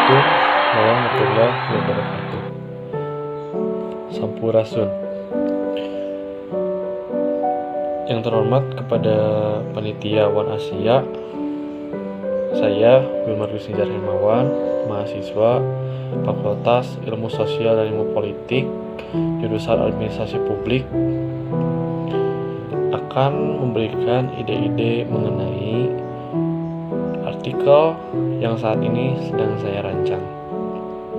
Assalamualaikum warahmatullahi wabarakatuh. Sampurasun. Yang terhormat kepada panitia Wan Asia, saya Wilmar Wisnijar Hermawan, mahasiswa Fakultas Ilmu Sosial dan Ilmu Politik, jurusan Administrasi Publik, akan memberikan ide-ide mengenai artikel yang saat ini sedang saya rancang.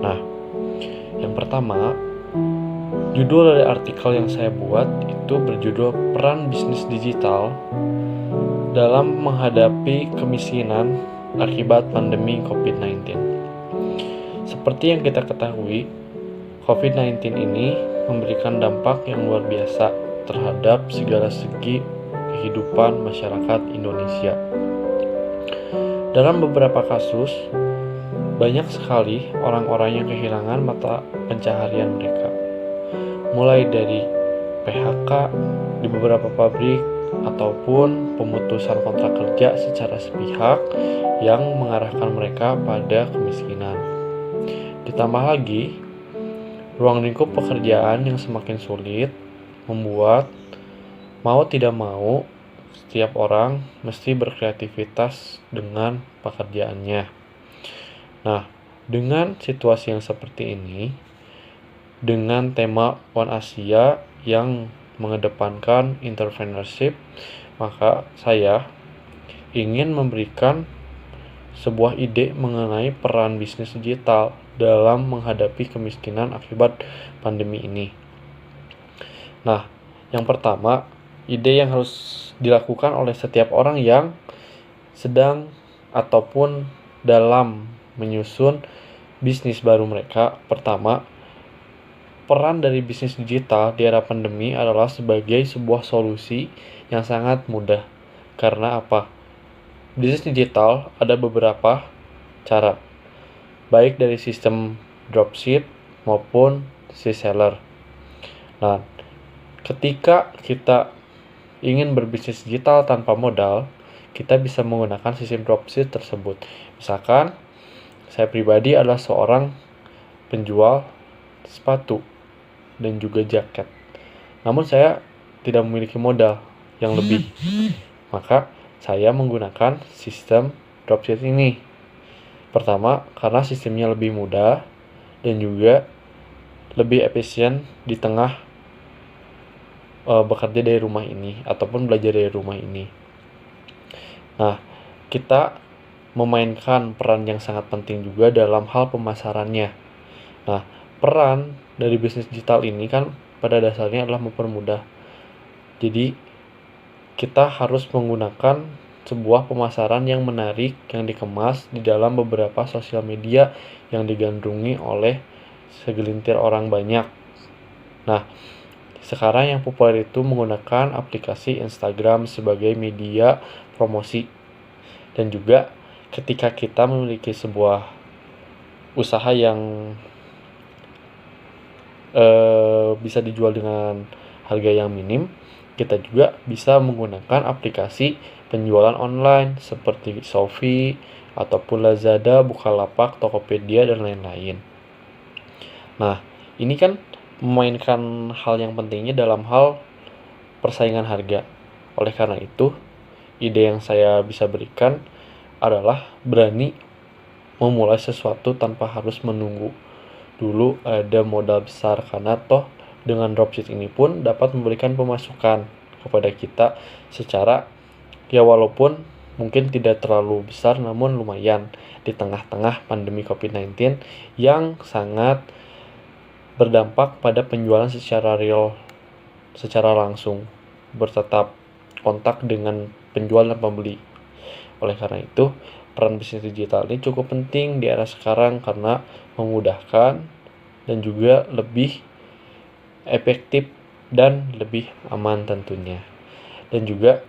Nah, yang pertama, judul dari artikel yang saya buat itu berjudul Peran Bisnis Digital dalam Menghadapi Kemiskinan Akibat Pandemi COVID-19. Seperti yang kita ketahui, COVID-19 ini memberikan dampak yang luar biasa terhadap segala segi kehidupan masyarakat Indonesia. Dalam beberapa kasus, banyak sekali orang-orang yang kehilangan mata pencaharian mereka. Mulai dari PHK di beberapa pabrik ataupun pemutusan kontrak kerja secara sepihak yang mengarahkan mereka pada kemiskinan. Ditambah lagi, ruang lingkup pekerjaan yang semakin sulit membuat mau tidak mau setiap orang mesti berkreativitas dengan pekerjaannya. Nah, dengan situasi yang seperti ini, dengan tema One Asia yang mengedepankan entrepreneurship, maka saya ingin memberikan sebuah ide mengenai peran bisnis digital dalam menghadapi kemiskinan akibat pandemi ini. Nah, yang pertama, ide yang harus dilakukan oleh setiap orang yang sedang ataupun dalam menyusun bisnis baru mereka. Pertama, peran dari bisnis digital di era pandemi adalah sebagai sebuah solusi yang sangat mudah. Karena apa? Bisnis digital ada beberapa cara, baik dari sistem dropship maupun reseller. Nah, ketika kita ingin berbisnis digital tanpa modal, kita bisa menggunakan sistem dropship tersebut. Misalkan, saya pribadi adalah seorang penjual sepatu dan juga jaket. Namun saya tidak memiliki modal yang lebih. Maka saya menggunakan sistem dropship ini. Pertama, karena sistemnya lebih mudah dan juga lebih efisien di tengah bekerja dari rumah ini ataupun belajar dari rumah ini. Nah, kita memainkan peran yang sangat penting juga dalam hal pemasarannya. Nah, peran dari bisnis digital ini kan pada dasarnya adalah mempermudah. Jadi, kita harus menggunakan sebuah pemasaran yang menarik, yang dikemas di dalam beberapa sosial media yang digandrungi oleh segelintir orang banyak. Nah, sekarang yang populer itu menggunakan aplikasi Instagram sebagai media promosi. Dan juga ketika kita memiliki sebuah usaha yang bisa dijual dengan harga yang minim, kita juga bisa menggunakan aplikasi penjualan online seperti Shopee ataupun Lazada, Bukalapak, Tokopedia, dan lain-lain. Nah, ini kan memainkan hal yang pentingnya dalam hal persaingan harga. Oleh karena itu, ide yang saya bisa berikan adalah berani memulai sesuatu tanpa harus menunggu dulu ada modal besar, karena toh dengan dropship ini pun dapat memberikan pemasukan kepada kita secara ya walaupun mungkin tidak terlalu besar namun lumayan di tengah-tengah pandemi COVID-19 yang sangat berdampak pada penjualan secara real, secara langsung, bertatap kontak dengan penjual dan pembeli. Oleh karena itu, peran bisnis digital ini cukup penting di era sekarang karena memudahkan dan juga lebih efektif dan lebih aman tentunya. Dan juga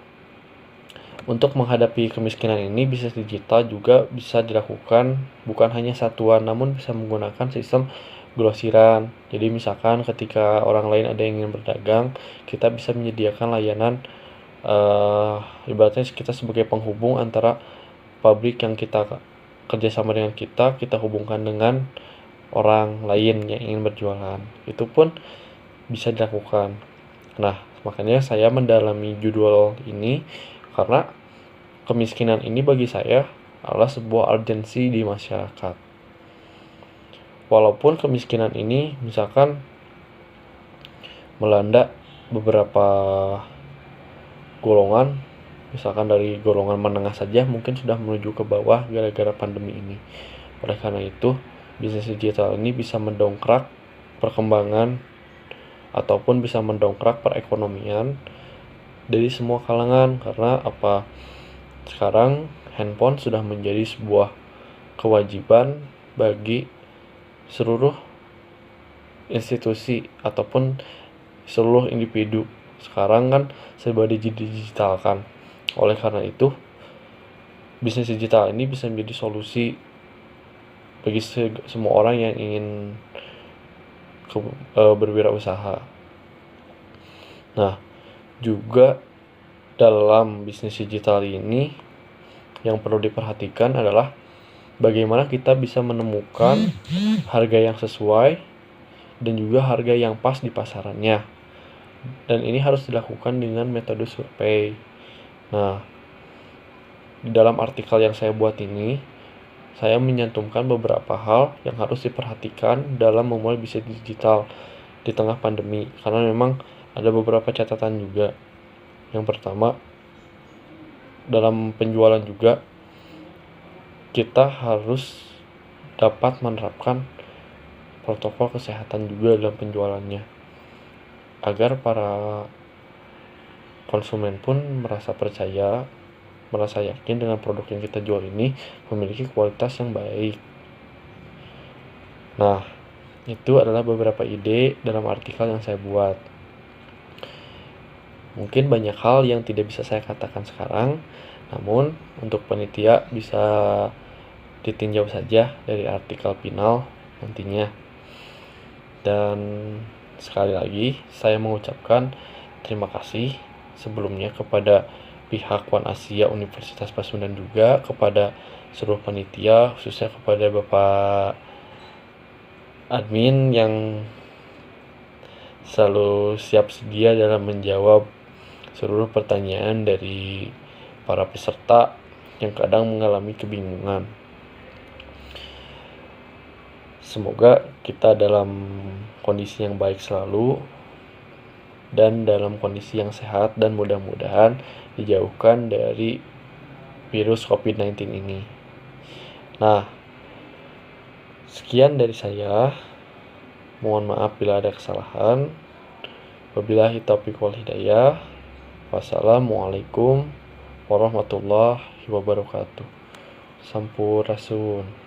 untuk menghadapi kemiskinan ini, bisnis digital juga bisa dilakukan bukan hanya satuan, namun bisa menggunakan sistem grosiran. Jadi misalkan ketika orang lain ada yang ingin berdagang, kita bisa menyediakan layanan ibaratnya kita sebagai penghubung antara pabrik yang kita kerjasama dengan kita hubungkan dengan orang lain yang ingin berjualan. Itu pun bisa dilakukan. Nah, makanya saya mendalami judul ini karena kemiskinan ini bagi saya adalah sebuah urgensi di masyarakat. Walaupun kemiskinan ini misalkan melanda beberapa golongan, misalkan dari golongan menengah saja mungkin sudah menuju ke bawah gara-gara pandemi ini. Oleh karena itu, bisnis digital ini bisa mendongkrak perkembangan ataupun bisa mendongkrak perekonomian dari semua kalangan. Karena apa? Sekarang handphone sudah menjadi sebuah kewajiban bagi seluruh institusi ataupun seluruh individu. Sekarang kan serba digitalkan. Oleh karena itu, bisnis digital ini bisa menjadi solusi bagi semua orang yang ingin berwirausaha. Nah, juga dalam bisnis digital ini yang perlu diperhatikan adalah bagaimana kita bisa menemukan harga yang sesuai dan juga harga yang pas di pasarannya. Dan ini harus dilakukan dengan metode survei. Nah, di dalam artikel yang saya buat ini, saya menyantumkan beberapa hal yang harus diperhatikan dalam memulai bisnis digital di tengah pandemi. Karena memang ada beberapa catatan juga. Yang pertama, dalam penjualan juga, kita harus dapat menerapkan protokol kesehatan juga dalam penjualannya. Agar para konsumen pun merasa percaya, merasa yakin dengan produk yang kita jual ini memiliki kualitas yang baik. Nah, itu adalah beberapa ide dalam artikel yang saya buat. Mungkin banyak hal yang tidak bisa saya katakan sekarang, namun untuk panitia bisa ditinjau saja dari artikel final nantinya. Dan sekali lagi saya mengucapkan terima kasih sebelumnya kepada pihak One Asia Universitas Pasundan, juga kepada seluruh panitia, khususnya kepada Bapak admin yang selalu siap sedia dalam menjawab seluruh pertanyaan dari para peserta yang kadang mengalami kebingungan. Semoga kita dalam kondisi yang baik selalu dan dalam kondisi yang sehat, dan mudah-mudahan dijauhkan dari virus COVID-19 ini. Nah, sekian dari saya. Mohon maaf bila ada kesalahan. Wabillahi taufiq wal hidayah. Wassalamualaikum warahmatullahi wabarakatuh. Sampurasun.